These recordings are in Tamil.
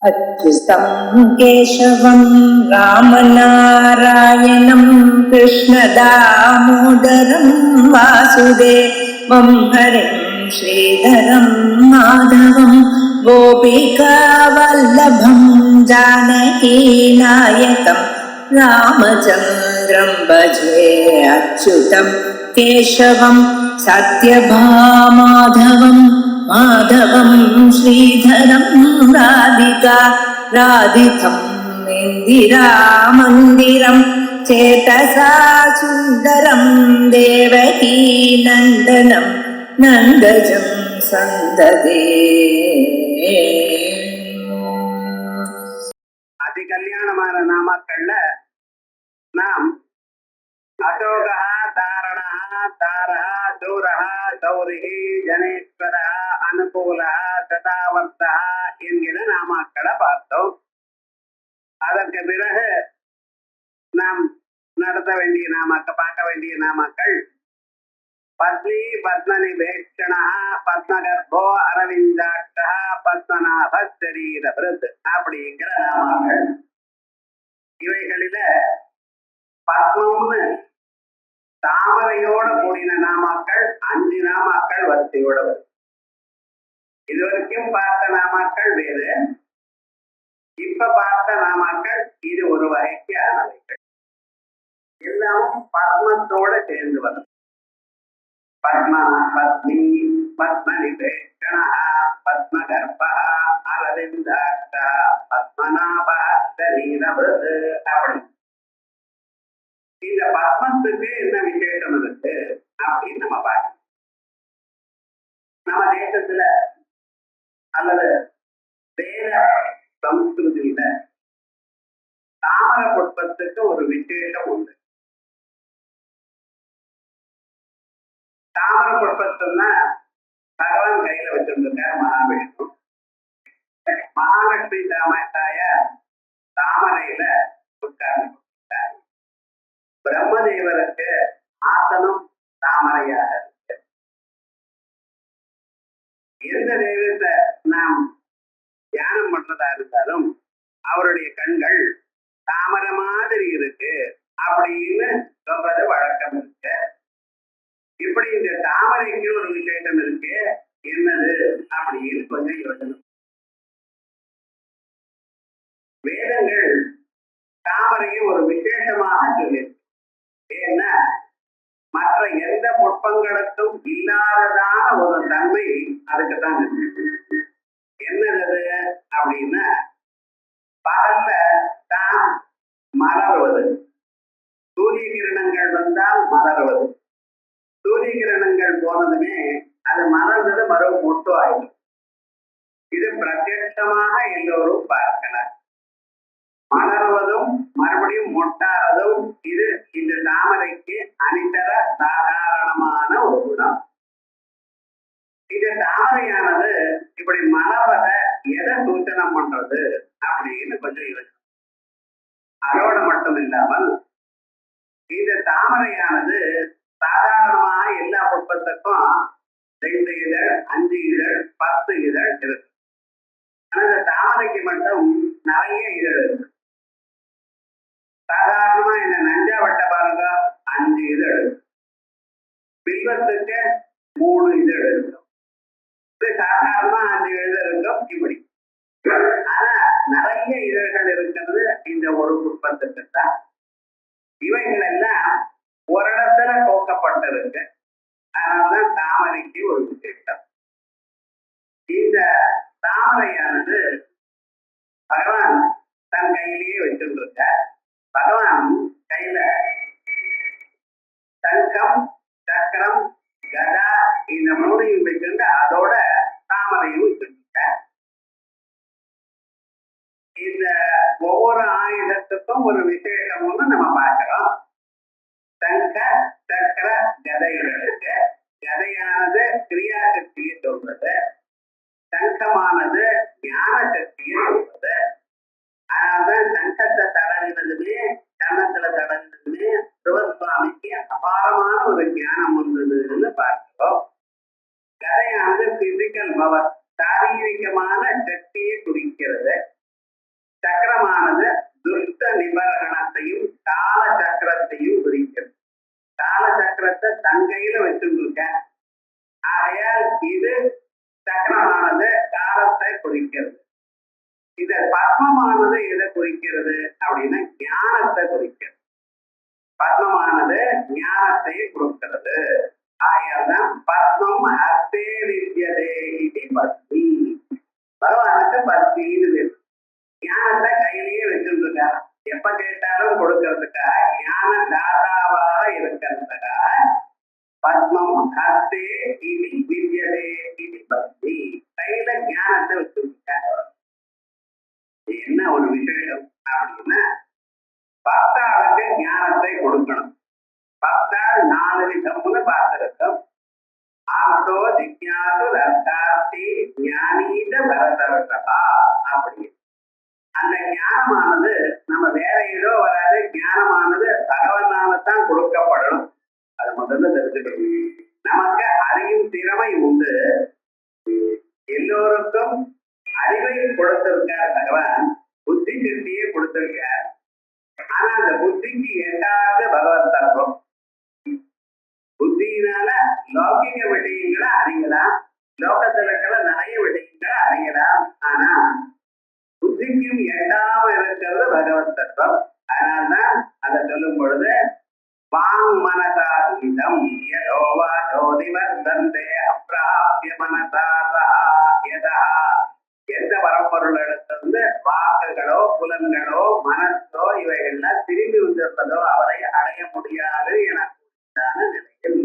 अच्युतं केशवं रामनारायणं कृष्णदामोदरं वासुदेवं हरिं श्रीधरं माधवं गोपिकावल्लभं जानकीनायकं रामचन्द्रं भजे अच्युतं केशवं सत्यभामाधवं माधवं श्रीधरं राधिका राधितं इन्दिरामन्दिरं चेतसा सुन्दरं देवकी नन्दनं नन्दजं सन्ददे அதி கல்யாணமான நாமக்கள்ல நாம் அசோகா தாரணா தாரா சூரா கௌரிகி ஜனேஸ்வரா அனுகூலா சதாவர்த்தா என்கிற நாமாக்களை பார்த்தோம். அதற்கு பிறகு நாம் நடத்த வேண்டிய பார்க்க வேண்டிய நாமாக்கள் பத்னி பத்மனிபேட்சணா பத்மகர்போ அரவிந்தாட்சா பத்மநாப சரீர விருது அப்படிங்கிற நாமாக்கள். இவைகளில பத்மம்னு தாமரையோட கூடின நாமாக்கள் 5 நாமாக்கள் வரிசையோட வரும். இதுவரைக்கும் பார்த்த நாமாக்கள் வேறு, இப்ப பார்த்த நாமாக்கள் இது ஒரு வகைக்கு ஆனவைகள். எல்லாமும் பத்மத்தோட சேர்ந்து வரும். பத்மா பத்னி பத்மனிபேட்சணா பத்மகர்பா அரவிந்தாட்சா பத்மநாப சரீர விருது அப்படி. இந்த பத்மத்துக்கு என்ன விசேஷம் இருக்கு அப்படின்னு நம்ம பார்க்கணும். நம்ம தேசத்துல அல்லது வேத சம்ஸ்கிருதியில தாமர புஷ்பத்துக்கு ஒரு விசேஷம் உண்டு. தாமர புஷ்பத்துன்னா பகவான் கையில வச்சிருந்திருக்காரு மகாவிஷ்ணு. மகாலட்சுமி தாய தாமரையில உட்கார்ந்து கொடுத்தார். பிரம்மதேவருக்கு ஆசனம் தாமரையாக இருக்கு. எந்த தெய்வத்தை நாம் தியானம் பண்றதா இருந்தாலும் அவருடைய கண்கள் தாமரை மாதிரி இருக்கு அப்படின்னு சொல்றது வழக்கம் இருக்கு. இப்படி இந்த தாமரைக்கு ஒரு விசேஷம் இருக்கு, என்னது அப்படின்னு கொஞ்சம் யோசனை. வேதங்கள் தாமரையை ஒரு விசேஷமாக சொல்லியிருக்கு. ஏன்னா மற்ற எந்த புஷ்பங்களுக்கும் இல்லாததான ஒரு தன்மை அதுக்குத்தான் இருக்கு. என்னது அப்படின்னா பகல்ல தான் மலர்வது, சூரிய கிரணங்கள் வந்தால் மலர்வது, சூரிய கிரணங்கள் போனதுமே அது மலர்ந்தது மறுபடியும் மொட்டு ஆயிடும். இது பிரத்யட்சமாக எல்லோரும் பார்க்கலாம். மலர்வதும் மறுபடியும் மொட்டாறதும் இது இந்த தாமரைக்கு அனிதர சாதாரணமான ஒரு குணம். இந்த தாமரையானது இப்படி மலர்வத எதை சூச்சனம் பண்றது அப்படின்னு கொஞ்சம் யோசனை. அதோட மட்டும் இல்லாமல் இந்த தாமரையானது சாதாரணமாக எல்லா புஷ்பத்துக்கும் 2 இதழ் 5 இதழ் 10 இதழ் இருக்கு. ஆனா இந்த தாமரைக்கு மட்டும் நிறைய இதழ் இருக்கு. சாதாரணமா இந்த நஞ்சா வட்ட பாருங்க 5 இதழ், பில்வத்துக்கு 3 இதழ் இருக்கும். சாதாரணமா 5 இதழ் இருக்கும் இப்படி. ஆனா நிறைய இதழ்கள் இருக்கிறது இந்த ஒரு புஷ்பத்துக்கு தான். இவைகள் எல்லாம் ஒரு இடத்துல கோக்கப்பட்டிருக்கு. அதனாலதான் தாமரைக்கு ஒரு விசேஷம். இந்த தாமரையானது பகவான் தன் கையிலேயே வச்சிருக்க. பகவான் கையில சங்கம் சக்கரம் கதா இந்த 3ஐயும் வச்சிருக்க, அதோட தாமரையும் வச்சிருக்க. இந்த ஒவ்வொரு ஆயுதத்துக்கும் ஒரு விசேஷம்னு நம்ம பார்க்கிறோம். சங்க சக்கர கதைகள் இருக்கு. கதையானது கிரியா சக்தியை சொல்றது, சங்கமானது ஞான சக்தியை சொல்றது. அதனால்தான் சங்கத்தை தடங்கினதுமே கன்னத்துல தடங்கினதுமே சிவசுவாமிக்கு அபாரமான ஒரு ஞானம் வந்ததுன்னு பார்க்கிறோம். கதையானது பிசிக்கல் பவர், சாரீரிகமான சக்தியை குறிக்கிறது. சக்கரத்தை தன் கையில வச்சுருக்கேன். ஆகையால் இது சக்கரமானது காலத்தை குறிக்கிறது. இந்த பத்மமானது எதை குறிக்கிறது அப்படின்னா ஞானத்தை குறிக்கிறது. பத்மமானது ஞானத்தை கொடுக்கிறது. ஆகையால்தான் பத்மம் ஹஸ்தே வித்யதே இது பத்மி. பகவானுக்கு பத்மின்னு ஞானத்தை கையிலேயே வச்சுருக்காரு. எப்ப கேட்டாலும் கொடுக்கறதுக்காக ஞான தாதாவாக இருக்கிறதுக்காக பத்மம் ஹஸ்தே இது வித்யதே இது பத்மி. கையில ஞானத்தை வச்சிருக்காரு. என்ன ஒரு விசேஷம் அப்படின்னா பக்தாளுக்கு ஞானத்தை கொடுக்கணும். பக்தாள் 4 விதம்னு பார்த்திருக்கோம். ஆர்த்தோ ஜிக்ஞாசு அர்த்தார்த்தி ஞானீத பரதர்ஷபா அப்படி. அந்த ஞானமானது நம்ம வேற ஏதோ வராது. ஞானமானது பகவனால்தான் கொடுக்கப்படணும். அது முதல்ல தெரிஞ்சுக்கணும். நமக்கு அறியும் திறமை உண்டு. எல்லோருக்கும் அறிவை கொடுத்திருக்கார் பகவான். புத்தி சக்தியை கொடுத்திருக்கார். ஆனா அந்த புத்திக்கு எட்டாவது பகவத் தத்துவம். புத்தியினால லௌகிக விஷயங்களை அறியலாம். லோகத்துல இருக்கிற நிறைய விஷயங்களை அறியலாம். ஆனா புத்திக்கும் எட்டாம இருக்கிறது பகவத் தத்துவம். அதனால்தான் அதை சொல்லும் பொழுது வாங் மனசாதீதம் யதோவா ஜோதிவர்தந்தே அப்ராப்ய மனசா யதா. எந்த வரப்பொருள் இடத்திலிருந்து வாக்குகளோ புலன்களோ மனசோ இவைகள்லாம் திரும்பி வந்திருப்பதோ அவரை அடைய முடியாது என நிலையில்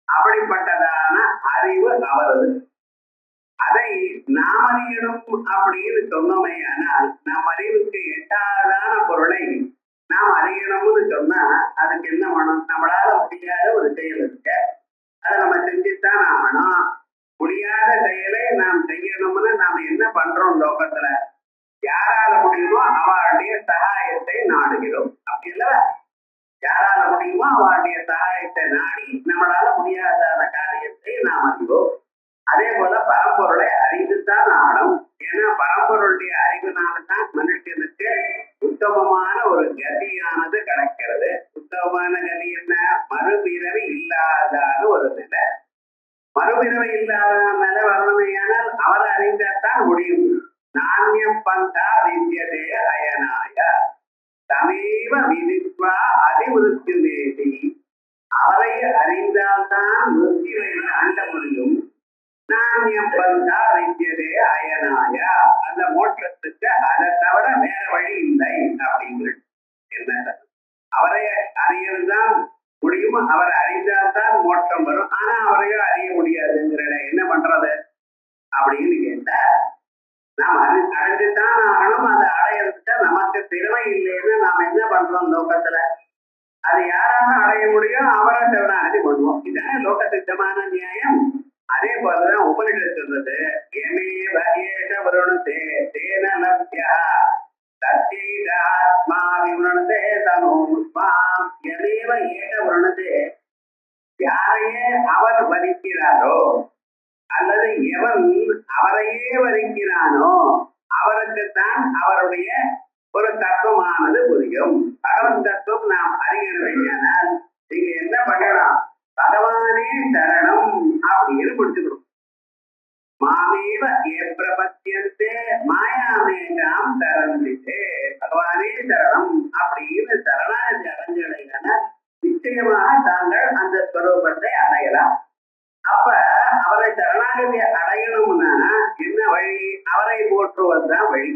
அப்படிப்பட்டதான அறிவு அவரது. அதை நாம் அறியணும் அப்படின்னு சொன்னோமே. ஆனால் நம் அறிவுக்கு எட்டாவதான பொருளை நாம் அறியணும்னு சொன்னா அதுக்கு என்ன வேணும்? நம்மளால முடியாத ஒரு செயல் இருக்கு. அதை நம்ம செஞ்சுத்தான் ஆகணும். முடியாத செயலை நாம் செய்யணும்னு நாம என்ன பண்றோம்? லோகத்துல யாரால முடியுமோ அவளுடைய சகாயத்தை நாடுகிறோம். அப்படி இல்ல, யாரால முடியுமோ அவளுடைய சகாயத்தை நாடி நம்மளால முடியாத காரியத்தை நாம் அறிவோம். அதே போல பரம்பொருளை அறிந்துதான் ஆகணும். ஏன்னா பரம்பொருளுடைய அறிவினால்தான் மனுஷனுக்கு உத்தமமான ஒரு கதியானது கிடைக்கிறது. உத்தமமான கதி என்ன? மறுபிறவி இல்லாதான ஒரு நிலை. மறுபிறவை இல்லாத நிலை வரணுமையானால் அவரை அறிந்தால்தான் முடியும். நானியம் பந்தா வித்யதே அயனாய தமேவ விதித்வா அதிமுருத்தி வேதி. அவரை அறிந்தால்தான் முருத்தியை தாண்ட முடியும். நானியம் பந்தா வித்யதே அயனாய, அந்த மோட்சத்துக்கு அதை தவிர வேற வழி இல்லை அப்படிங்கிறது. என்ன அவரை அறியறதுதான் முடியும். அவரை அறிந்தால்தான் மோட்சம் வரும். ஆனா அவரையோ அறிய முடியாதுங்கிற என்ன பண்றது அப்படின்னு கேட்டா நாம் அடைஞ்சுதான் ஆகணும். அதை அடையிறதுக்கு நமக்கு திறமை இல்லைன்னு நாம் என்ன பண்றோம் லோகத்துல? அது யாராலும் அடைய முடியும் அவரை சரணாகதி பண்ணுவோம். இதான லோக சித்தமான நியாயம். அதே போலதான் உபனிஷத்து சொல்றது எமே வகேஷ வருணதே தேன லப்யா தத்தீராத்மா விவரணதே தனோஸ்மாம் எமேவ ஏக வருணதே. யாரையே அவர் வரிக்கிறாரோ அல்லது எவன் அவரையே வரிக்கிறானோ அவருக்குத்தான் அவருடைய ஒரு தத்துவமானது புரியும். பகவத் தத்துவம் நாம் அறிகிறவையானால் நீங்க என்ன பண்ணலாம்? பகவானே சரணம் அப்படின்னு பிடிச்சுக்கணும். மாமேவ ஏப்ரபத்தியந்தே மாயாமேகாம் தரந்திதே. பகவானே சரணம் அப்படின்னு சரணாகதி அடைஞ்சடையான நிச்சயமாக தாங்கள் அந்த ஸ்வரூபத்தை அடையலாம். அப்ப அவரை சரணாகதி அடையணும்னா என்ன வழி? அவரை போற்றுவதுதான் வழி.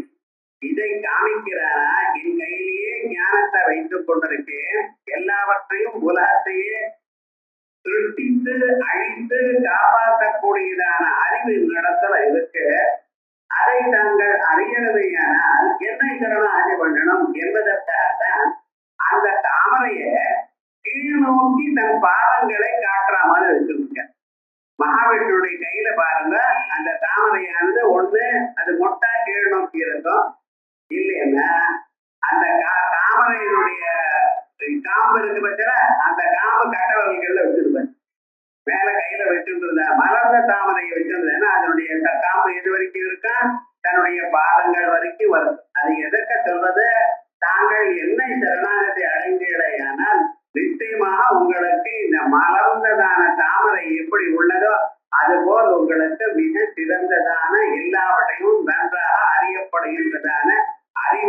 இதை காமிக்கிறாரா? என் கையிலேயே ஞானத்தை வைத்துக் கொண்டிருக்கேன். எல்லாவற்றையும் உலகத்தையே திருஷ்டித்து அழித்து காப்பாற்றக்கூடியதான அறிவு நடத்தல இருக்கு. அதை தாங்கள் அறியறவையானால் என்னை சரணாகதி பண்ணணும் என்பதற்காகத்தான் அந்த தாமரைய கீழ் நோக்கி தன் பாதங்களை காட்டுற மாதிரி வச்சிருக்க. மகாவிஷ்ணுடைய கையில பாருங்க, அந்த தாமரையானது ஒண்ணு அது மொட்டா கீழ் நோக்கி இருக்கும். இல்லைன்னா அந்த தாமரையினுடைய காம்பு இருக்கு பட்சல அந்த காம்பு கட்டவர்கள்ல வச்சிருப்பேன். மேல கையில வச்சிருந்த மலர்ந்த தாமரையை வச்சிருந்தேன்னா அதனுடைய காம்பு எது வரைக்கும் இருக்கா? தன்னுடைய பாதங்கள் வரைக்கும் வரும். அது எதற்க சொல்றது? தாங்கள் என்னை சரணாகதி அடைந்தீர்களானால் நிச்சயமாக உங்களுக்கு இந்த மலர்ந்த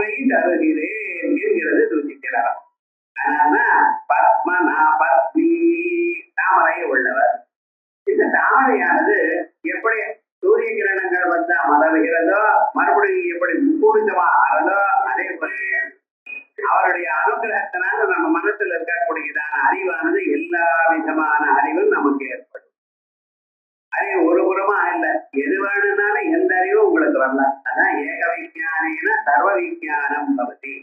அறிவை தருகிறேன் என்கிறது சூಚಿக்கிறார். அதனால்தான் பத்மனா பத்னி தாமரை உள்ளவர். இந்த தாமரையானது எப்படி சூரிய கிரணங்கள் வந்தா மலர்கிறதோ, மறுபடியும் எப்படி முக்கூடுச்சமா ஆறதோ, அதே போல அவருடைய அனுகிரகத்தினால நம்ம மனசுல இருக்கக்கூடியதான அறிவானது எல்லா விதமான அறிவும் நமக்கு ஏற்படும். அறிவு ஒரு புறமா இல்ல, எது வேணும்னாலும் எந்த அறிவும் உங்களுக்கு வரலாம். அதான் ஏக விஞ்ஞான சர்வ விஞ்ஞானம் பவதி.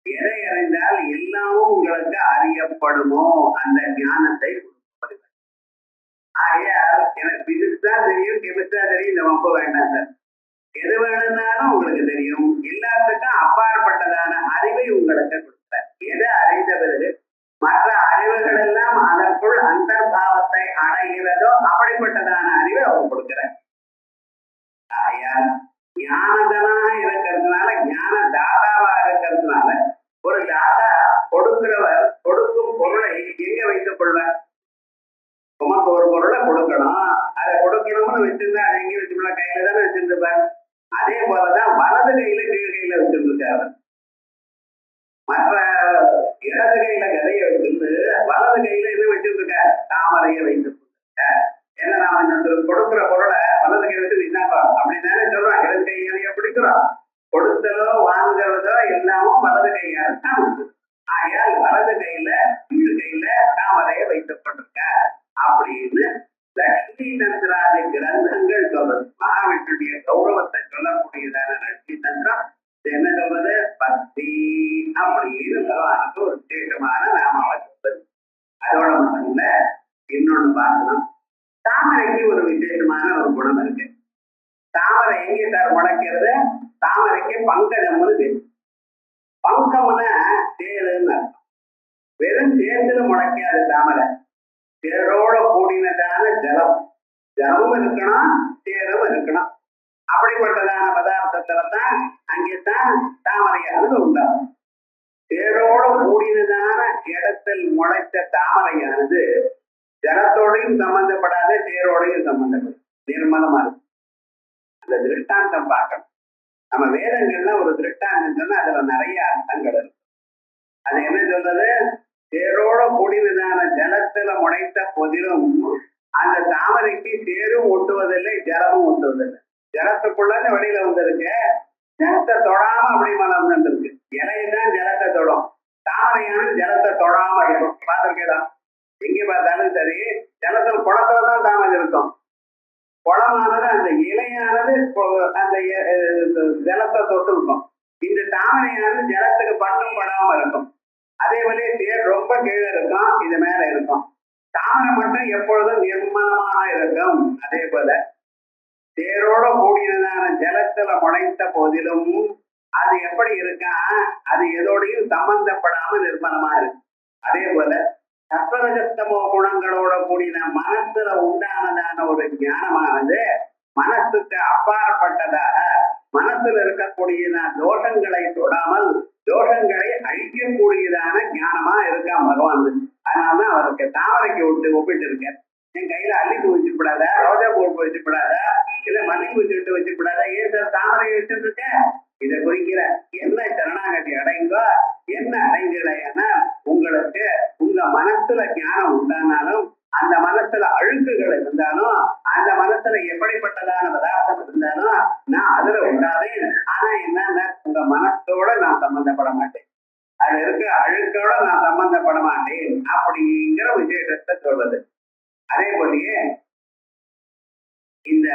எதை அறிந்தால் எல்லாமும் உங்களுக்கு அறியப்படுமோ அந்த ஞானத்தை கொடுக்கப்படுவார். ஆகையால் எனக்கு பிசிக்ஸ் தான் தெரியும், கெமிஸ்ட்ரா தெரியும், இந்த வம்பு வேண்டாம் சார். எது வேணும்னாலும் உங்களுக்கு தெரியும். எல்லாத்துக்கும் அப்பாற்பட்டதான அறிவை உங்களுக்கு கொடுத்தார். எதை அறிந்த பிறகு மற்ற அறிவுகள் எல்லாம் அதற்குள் அந்தர்பாவத்தை அடைகிறதோ அப்படிப்பட்டதான அறிவை அவர் கொடுக்கிறார். ஆகையால் ஞானதனா இருக்கிறதுனால, ஞான தாதாவா இருக்கிறதுனால, ஒரு தாதா கொடுக்கிறவர் கொடுக்கும் பொருளை எங்க வைத்துக் கொள்வார்? உமக்கு ஒரு பொருளை கொடுக்கணும், அதை கொடுக்கணும்னு வச்சிருந்தா அதை எங்க வச்சுக்கலாம்? கையில தானே வச்சிருப்பார். அதே போலதான் வலது கையில கீழ் கையில வச்சிருக்காரு. மற்ற இடது கையில கதையை வச்சிருந்து வலது கையில என்ன வச்சிருக்க? தாமரையை வைத்து ஏன்னா நாம இந்த கொடுக்குற பொருளை வலது கை வச்சு இந்தாங்க அப்படின்னு சொல்றோம். இடது கையாலேயே பிடிக்கிறோம். கொடுத்ததோ வாங்குறதோ எல்லாமும் வலது கையால தான் உண்டு. ஆகையால் வலது கையில கீழ் கையில தாமரையை வைத்துக் கொண்டிருக்க அப்படின்னு லட்சுமி தந்திராதி கிரந்தங்கள் சொல்றது. மகாவிஷ்ணுடைய கௌரவத்தை சொல்லக்கூடியதான லட்சுமி தந்திரம் என்ன சொல்றது? பக்தி அப்படின்னு பகவானுக்கு ஒரு விசேஷமான நாமாவை சொல்றது. அதோட மட்டும் இல்ல, இன்னொன்னு பார்க்கணும். தாமரைக்கு ஒரு விசேஷமான ஒரு குணம் இருக்கு. தாமரை எங்கே சார் முளைக்கிறது? தாமரைக்கு பங்கஜம்னு பேரு. பங்கம்னா தேருன்னு அர்த்தம். வெறும் தேர்தல முளைக்காது தாமரை. தேரோட கூடினதான ஜலம், ஜலமும் இருக்கணும், தேரும் இருக்கணும். அப்படிப்பட்டதான பதார்த்தத்துலதான் அங்கேதான் தாமரையானது உண்டாகும். தேரோட கூடினதான இடத்தில் முளைத்த தாமரையானது ஜலத்தோடையும் சம்பந்தப்படாத, தேரோடையும் சம்பந்தப்படும். நிர்மலமா இருக்கும். அந்த திருஷ்டாந்தம் பார்க்கணும். நம்ம வேதங்கள்ல ஒரு திருஷ்டாந்தம் சொன்னா அதுல நிறைய அர்த்தங்கள் இருக்கு. அது என்ன சொல்றது? தேரோட கூடினதான ஜலத்துல முளைத்த போதிலும் அந்த தாமரைக்கு தேரும் ஒட்டுவதில்லை, ஜலமும் ஒட்டுவதில்லை. ஜலத்துக்குள்ள வெளியில வந்திருக்கு, ஜலத்தை தொடாம அப்படி மலர்ந்து இருக்கு. இலையதான் ஜலத்தை தொடும், தாமரையான ஜலத்தை தொடாம இருக்கும். பார்த்திருக்கேதான், எங்க பார்த்தாலும் சரி, ஜலத்தில் குளத்துலதான் தாமரை இருக்கும். குளமானது அந்த இலையானது அந்த ஜலத்தை தொட்டு இருக்கும். இந்த தாமரையானது ஜலத்துக்கு பட்டம் படாம இருக்கும். அதே போல தேர் ரொம்ப கீழே இருக்கும், இது மேல இருக்கும். தாமரை மட்டும் எப்பொழுதும் நிர்மலமாக இருக்கும். அதே போல தேரோட கூடியதான ஜலத்துல முளைத்த போதிலும் அது எப்படி இருக்கா? அது எதோடையும் சம்பந்தப்படாம நிர்மலமா இருக்கு. அதே போல சத்வரஜஸ்தமோ குணங்களோட கூடின மனசுல உண்டானதான ஒரு ஞானமானது மனசுக்கு அப்பாற்பட்டதாக, மனசுல இருக்கக்கூடியதான தோஷங்களை தொடாமல் தோஷங்களை அழிக்கக்கூடியதான ஞானமா இருக்கான் பகவான். அதனாலதான் அவருக்கு தாமரைக்கு ஒப்பிட்டு இருக்கேன். என் கையில அல்லிப்பூ வச்சுக்கூடாதா, ரோஜா பூ வச்சுக்கூடாதா, இல்ல மல்லிப்பூ செட்டு வச்சுக்கூடாதா, ஏன் சார் தாமரையை வச்சுட்டு இருக்க? இதை குறிக்கிற என்ன சரணாகதி அடைந்தோ, என்ன அடைந்தீங்கன்னா உங்களுக்கு உங்க மனசுல ஞானம் உண்டானாலும், அந்த மனசுல அழுக்குகள் இருந்தாலும், அந்த மனசுல எப்படிப்பட்டதான பதார்த்தம் இருந்தாலும் நான் அதுல உண்டாதேன். ஆனா என்னன்னா உங்க மனசோட நான் சம்பந்தப்பட மாட்டேன், அது இருக்க அழுக்கோட நான் சம்பந்தப்பட மாட்டேன் அப்படிங்கிற விசேஷத்தை சொல்றது. அதே போலயே இந்த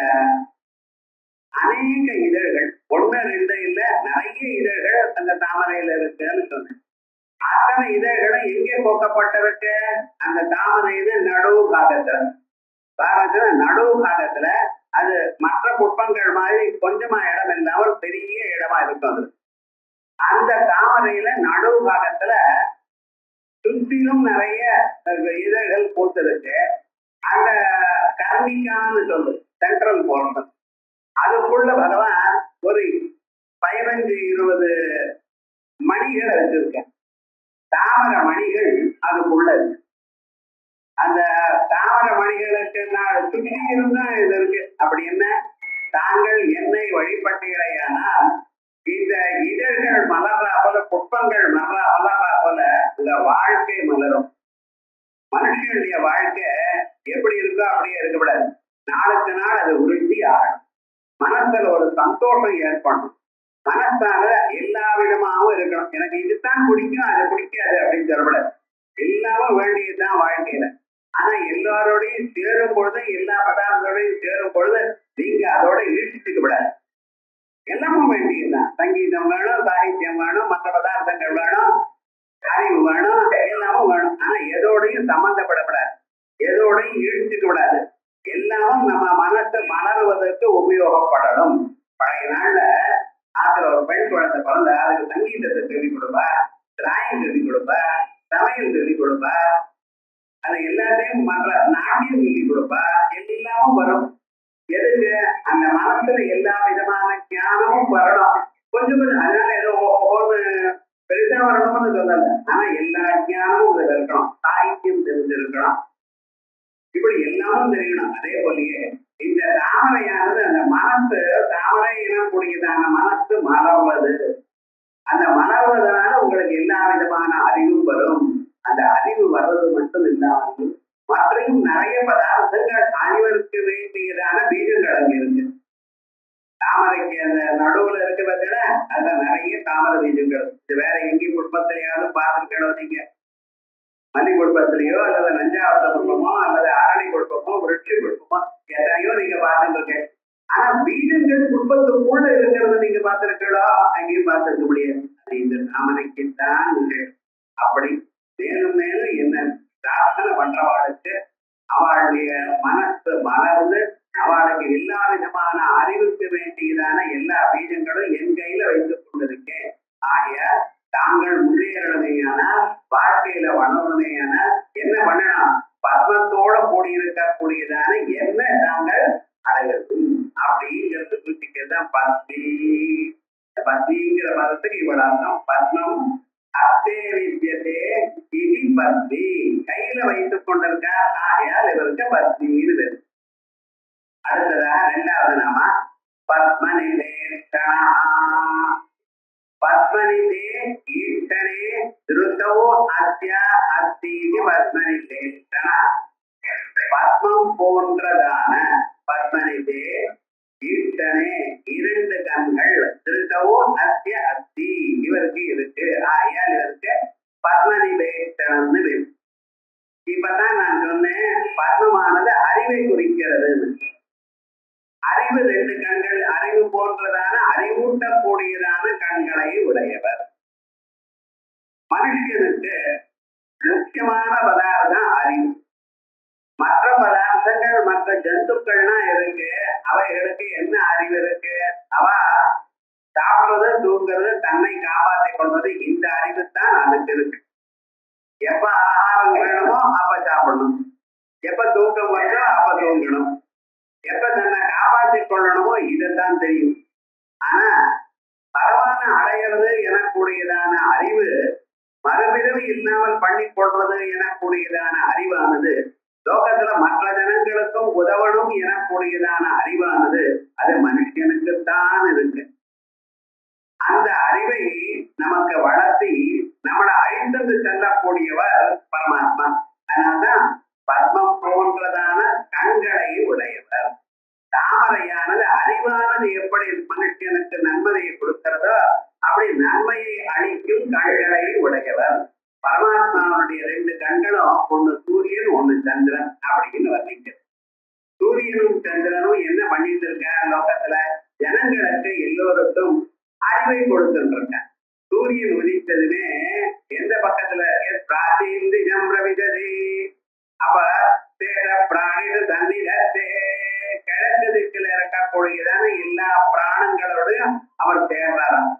அநேக இதழ்கள், ஒண்ணு ரெண்டு இல்ல, நிறைய இதழ்கள் அந்த தாமரையில இருக்குன்னு சொன்னேன். அத்தனை இதழ்களும் எங்கே போக்கப்பட்டிருக்கு? அந்த தாமரையில நடுவு பாகத்துல. நடுவு பாகத்துல அது மற்ற புஷ்பங்கள் மாதிரி கொஞ்சமா இடம் இல்லாமல் பெரிய இடமா இருக்கும். அந்த தாமரையில நடுவு பாகத்துல சுற்றிலும் நிறைய இதழ்கள் பூத்திருக்கு. அந்த கர்ணிகான்னு சொல்லு, சென்ட்ரல் போர்ஷன், அதுக்குள்ள பகவான் ஒரு 15-20 மணிகளை வச்சிருக்க. தாமரை மணிகள் அதுக்குள்ள இருக்கு. அந்த தாமரை மணிகளுக்கு நான் சுற்றியும் தான் இது இருக்கு. அப்படி என்ன? தாங்கள் என்னை வழிபட்டீரையானால் இந்த இதழ்கள் மலர் அந்த வாழ்க்கை மலரும். மனுஷனுடைய வாழ்க்கை எப்படி இருக்கோ அப்படியே இருக்கக்கூடாது. நாளுக்கு நாள் அது உறுதி ஆகணும். மனசுல ஒரு சந்தோஷம் ஏற்படணும். மனசால எல்லா விதமாகவும் இருக்கணும். எனக்கு இதுதான் பிடிக்கும், அது பிடிக்காது அப்படின்னு சொல்லக்கூடாது. எல்லாமும் வேண்டியதுதான் வாழ்க்கையில. ஆனா எல்லாரோடையும் சேரும் பொழுது, எல்லா பதார்த்தங்களோடையும் சேரும் பொழுது நீங்க அதோட ஈடுபட்டுக்க விடாது. எல்லாமும் வேண்டியதுதான். சங்கீதம் வேணும், சாகித்யம் வேணும், மற்ற பதார்த்தங்கள் வேணும், அறிவு வேணும், எல்லாமும் வேணும். ஆனா எதோடையும் சம்பந்தப்படக்கூடாது, எதோடையும் ஈடுபட்டுக்க விடாது. எல்லாமும் நம்ம மனசை மலருவதற்கு உபயோகப்படணும். பழைய நாள்ல ஆத்துல ஒரு பெண் குழந்தை பிறந்த அதுக்கு சங்கீதத்தை சொல்லிக் கொடுப்பா, டிராயிங் சொல்லிக் கொடுப்பா, சமையல் சொல்லிக் கொடுப்பா, அது எல்லாத்தையும் மற்ற நாட்டியம் சொல்லிக் கொடுப்பா, எல்லாமும் வரும். எதுக்கு? அந்த மனசுல எல்லா விதமான ஞானமும் வரணும். கொஞ்சம் கொஞ்சம். அதனால ஏதோ ஒவ்வொரு பெருசா வரணும்னு சொல்லல. ஆனா எல்லா ஞானமும் இதுல இருக்கணும். சாகித்யம் தெரிஞ்சிருக்கணும். இப்படி எல்லாமும் தெரியணும். அதே போலயே இந்த தாமரையானது அந்த மனசு, தாமரை எனக்கூடியதான மனசு மலர்வது. அந்த மலர்வதனால உங்களுக்கு எல்லா விதமான அறிவும் வரும். அந்த அறிவு வர்றது மட்டும் இல்லாமல் மற்றையும் நிறைய பதார்த்தங்கள் அறிவதற்கு வேண்டியதான பீஜங்கள் அங்க இருக்கு. தாமரைக்கு அந்த நடுவுல இருக்கு பார்த்தீங்கன்னா அதுல நிறைய தாமரை பீஜங்கள். வேற எங்கேயும் குடும்பத்திலேயாவது பார்த்துருக்கணும் நீங்க. மல்லி குடும்பத்திலேயோ அல்லது நஞ்சாவத குடும்பமோ அல்லது அரளி குடும்பமோ விருட்சி குடும்பமோ எத்தனையோ நீங்க பார்த்துருக்க. ஆனா பீஜங்கள் குடும்பத்துக்குள்ள இருக்கிறத நீங்க பார்த்திருக்கீங்களோ? அங்கேயும் பார்த்திருக்க முடியாது. அது இந்த தாமரைக்குத்தான் உண்டு. அப்படி மேலும் மேலும் என்ன பிரார்த்தனை பண்றவாளுக்கு அவளுடைய மனசு மலர்ந்து அவளுக்கு எல்லா விதமான அறிவுக்கு வேண்டியதான எல்லா பீஜங்களும் என் கையில வைத்துக் கொண்டிருக்கேன். ஆகிய தாங்கள் முன்னேறணுமேயானால், வாழ்க்கையில வளரணுமேயானால் என்ன பண்ணணும்? பத்மத்தோட கூடியிருக்கக்கூடியதான என்ன தாங்கள் அடையணும் அப்படிங்கிறது குறிப்பிக்கிறதுதான் பத்னி. பத்னிங்கிற பதத்துக்கு இவ்வளவு அர்த்தம். பத்மம் அத்தே வித்தியதே இனி பத்னி, கையில வைத்துக் கொண்டிருக்கார். ஆகையால் இவருக்கு பத்னின்னு பேரு. அடுத்ததாக இரண்டாவது நாம பத்மநிதேஷ்டனா. பத்மநிதே ஈஷ்டனே திருத்தோ அத்யா அத்தீதி பத்மநிதேஷ்டனா. பத்மம் போன்றதான பத்மநிதே ஈஷ்டனே இரண்டு கண்கள், திருத்தவோ அத்திய அத்தி இவருக்கு இருக்கு. ஆயால் இவருக்கு பத்மநிதேஷ்டனம்னு பேரு. இப்பதான் நான் சொன்னேன் பத்மமானது அறிவை குறிக்கிறது. அறிவு ரெண்டு கண்கள், அறிவு போன்றதான அறிவூட்டக்கூடியதான கண்களை உடையவர். மனுஷனுக்கு முக்கியமான பதார்த்தம் அறிவு. மற்ற பதார்த்தங்கள் மற்ற ஜந்துக்கள்லாம் இருக்கு. அவைகளுக்கு என்ன அறிவு இருக்கு? அவ சாப்பிடுறது, தூங்குறது, தன்னை காப்பாற்றிக் கொள்வது, இந்த அறிவு தான் அதுக்கு இருக்கு. எப்ப ஆகாரம் வேணுமோ அப்ப சாப்பிடணும், எப்ப தூக்கம் வருதோ அப்ப தூங்கணும், எப்ப தன்னை காப்பாற்றிக் கொள்ளணுமோ இதைத்தான் தெரியும். ஆனா பகவான அடையிறது எனக்கூடியதான அறிவு, மறுபிறவி இல்லாமல் பண்ணி கொள்வது எனக்கூடியதான அறிவானது, லோகத்துல மற்ற ஜனங்களுக்கும் உதவணும் எனக்கூடியதான அறிவானது அது மனுஷனுக்குத்தான் இருக்கு. அந்த அறிவை நமக்கு வளர்த்தி நம்மளை அழிந்து செல்லக்கூடியவர் பரமாத்மா. அதனால்தான் பத்மம் போன்றதான கண்களை உடையவர். தாமரையானது அறிவானது எப்படி மனுஷனுக்கு நன்மையை கொடுக்கிறதோ அப்படி நன்மையை அளிக்கும் கண்களை உடையவர். பரமாத்மாவுடைய ரெண்டு கண்களும், ஒண்ணு சூரியன் ஒண்ணு சந்திரன் அப்படின்னு வர்ணிக்கிறது. சூரியனும் சந்திரனும் என்ன பண்ணிட்டு இருக்க லோகத்துல? ஜனங்களுக்கு எல்லோருக்கும் அறிவை கொடுத்துருக்க. சூரியன் உதித்ததுமே எந்த பக்கத்துல அப்ப பிராணிகள் தண்ணீரத்தே கிழக்கு திக்கில் இருக்கக்கூடியதான எல்லா பிராணங்களோடையும் அவர் சேர்றாராம்.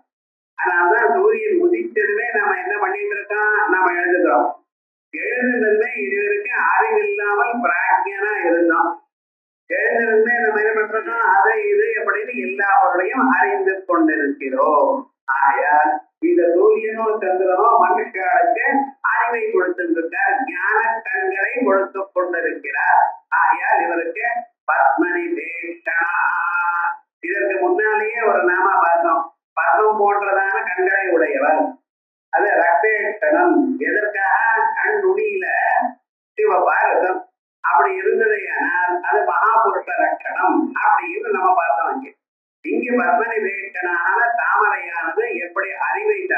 அதனால்தான் சூரியன் உதித்ததுமே நம்ம என்ன பண்ணிட்டு இருக்கோம்? நம்ம எழுதுகிறோம். எழுதுனதுமே இதுவரைக்கும் அறிவு இல்லாமல் பிராக்ஞனா இருந்தோம். எழுதுனதுமே நம்ம என்ன பண்றோம்? அதை இது அப்படின்னு எல்லா பொருளையும் அறிந்து கொண்டிருக்கிறோம். ஆகையால் இந்த சூரியனோ சந்திரனோ மனுஷர்களுக்கு அறிவை கொடுத்திருக்கிறார், ஞான கண்களை கொடுத்து கொண்டிருக்கிறார். ஆகையால் இவருக்கு பத்மநிதேஷ்டனா. இதற்கு முன்னாலேயே ஒரு நாம பார்த்தோம், பத்மம் போன்றதான கண்களை உடையவர். அது ரக்தேஷனம். எதற்காக? கண் நுனியில சிவபாரதம் அப்படி இருந்தது. ஆனால் அது மகாபுருஷ லட்சணம் அப்படின்னு நம்ம பார்த்தோம். இங்கே பத்மநிபேஷனான தாமரையானது எப்படி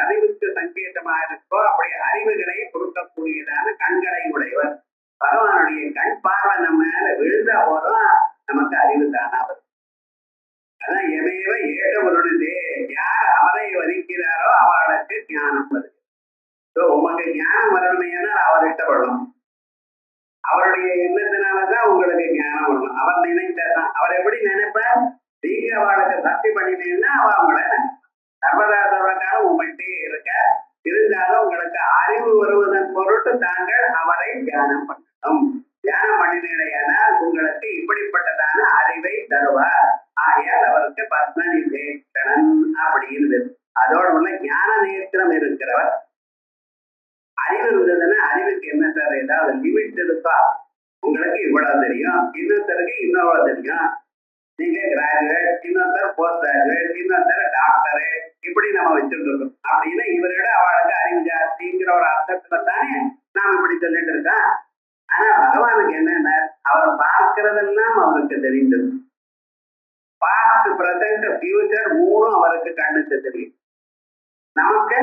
அறிவுக்கு சங்கேதமா இருக்கோ அப்படி அறிவுகளை கொடுக்கக்கூடியதான கண்களை உடையவர். பகவானுடைய கண் பார்வை நம்ம மேல விழுந்தா போதும் நமக்கு அறிவு தானா வரும். அதான் எவையவ ஏற்றவருடனே யார் அவரை வதிக்கிறாரோ அவளுக்கு ஞானம் வருது. உமக்கு ஞானம் வரணுமேனா அவர் இஷ்டப்படணும். அவருடைய எண்ணத்தினாலதான் உங்களுக்கு ஞானம் வரணும். அவர் நினைத்தான். அவர் எப்படி நினைப்பார்? நீங்க அவளுக்கு சக்தி பண்ணினீங்கன்னா அவ அவங்கள சர்வதா சர்வகாலம் உங்கள்கிட்டே இருக்க. இருந்தாலும் உங்களுக்கு அறிவு வருவதன் பொருட்டு தாங்கள் அவரை தியானம் பண்ணணும். தியானம் பண்ணினீங்கன்னா உங்களுக்கு இப்படிப்பட்டதான அறிவை தருவார். ஆகையால் அவருக்கு பத்மநிபேஷணன் அப்படின்னு. அதோட உள்ள ஞான நேத்திரம் இருக்கிறவர். அறிவு இருந்ததுன்னா அறிவுக்கு என்ன சார் ஏதாவது லிமிட் இருக்கா? உங்களுக்கு இவ்வளவு தெரியும், இன்னொருத்தருக்கு இன்னொரு தெரியும். நீங்க கிராஜுவேட், இன்னொருத்தர் போஸ்ட் கிராஜுவேட், இன்னொருத்தர் டாக்டரு, இப்படி நம்ம வச்சுட்டு இருக்கோம். அப்படின்னா இவரோட அவளுக்கு அறிவு ஜாஸ்திங்கிற ஒரு அர்த்தத்துல தானே நாம இப்படி சொல்லிட்டு இருக்கோம். ஆனா பகவானுக்கு என்னன்னா அவர் பார்க்கிறதெல்லாம் அவருக்கு தெரிந்தது. பாஸ்ட், பிரசன்ட், ஃபியூச்சர் மூணும் அவருக்கு கண்ணுக்கு தெரியும். நமக்கு